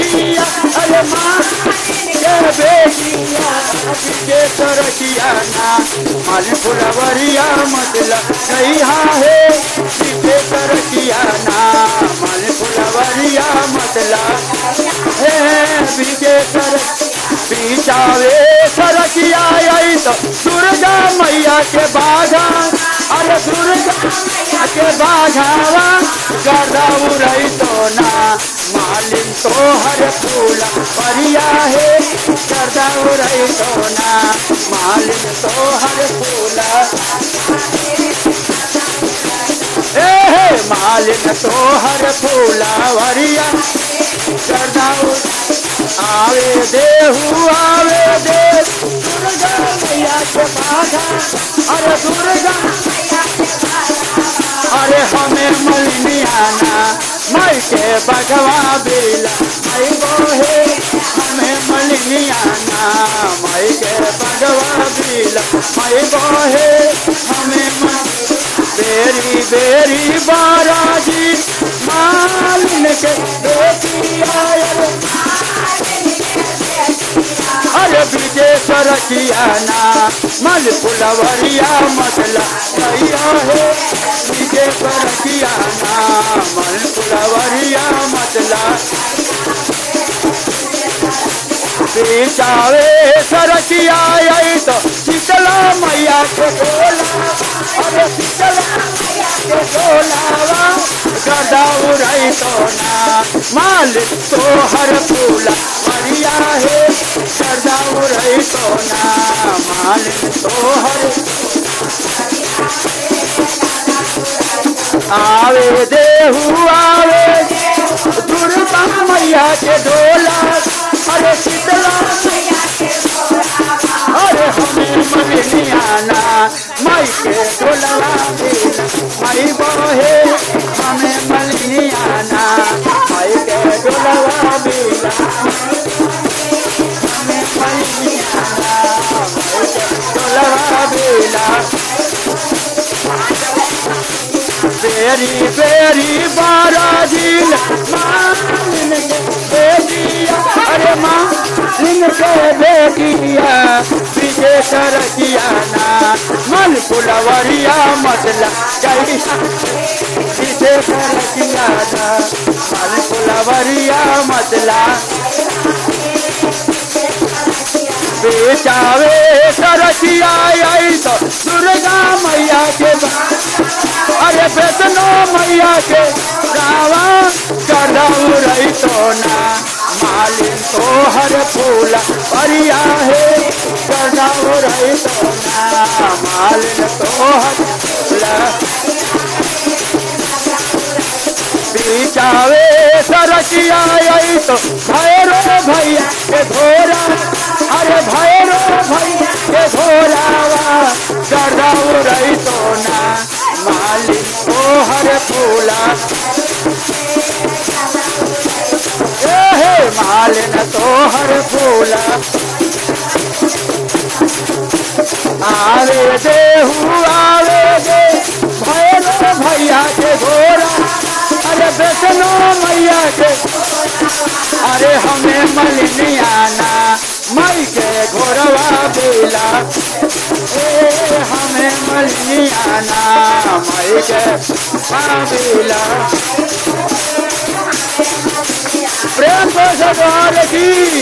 बेटिया अरे माँ के बेटिया के तरकिया ना मालिन फुलवरिया मतलब नैया है के तरकिया ना मालिन फुलवरिया मतलब है बीके पीछावे सरकिया आई तो दुर्गा मैया के बाघा अरे दुर्गा मैया के बाघावा गर्दा उड़ई तो ना मालिन तो हर फूल परिया है गर्दा उड़ई तो ना मालिन तो हर फूल मालिन तो हर फूला वरिया गर्दा आवे देहू आवे दे दुर्गा मैया के बाघा अरे दुर्गा अरे हमें मलिनियाना माई के बगवा बेला माई बोहे हमें मलिनियाना माई के बगवा बेला माई बोहे हमें बेरी बेरी बाराजी मालिन के बेटिया अरे विजय सरकिया ना मल फुलवरिया मतला भैया है विजय सरकिया ना मल फुलवरिया मतला पीछावे सरकिया आई तो शीतला मैया के डोला अरे शीतला मैया के डोलावा गर्दा उड़ई तो ना मालिक तो हर फूला वरिया है गर्दा उड़ई तो ना मालिक तो हर आवे देहू आवे दुर्गा मैया के डोला अरे शीतला मैया के डोला अरे हमें मलिनियाना माई के डोलवा बेला माई बोहे हमें मलिनियाना माई के डोलवा बेला हमें मलिनियाना माई के डोलवा बेला बेरी बेरी बाराजी मालिन के बेटिया अरे मालिन के बेटिया विजय सरकिया ना मल फुलवरिया मतला जैसा विजय सरकिया ना मल फुलवरिया मतला बेचावे सरकिया आई तो दुर्गा मैया के अरे बेतनो मैया के गावा गर्दा उड़ई तो ना मालिन तो हर फूल परिया है गर्दा उड़ई तो ना मालिन तो हर फूल पीछावे सरकिया आई तो भैरो भैया के घोड़ा अरे भैरो भैया के घोड़ावा गर्दा उड़ई तो ना मालिन तो हर फूला मालिन तो हर फूला आवे देहू आवे दे भैरो भैया के घोड़ा अरे बेतनो मैया के अरे हमें मलिनियाना माई के घोड़वा बेला हमें मलिनियाना माई के बेला प्रेम को सवार की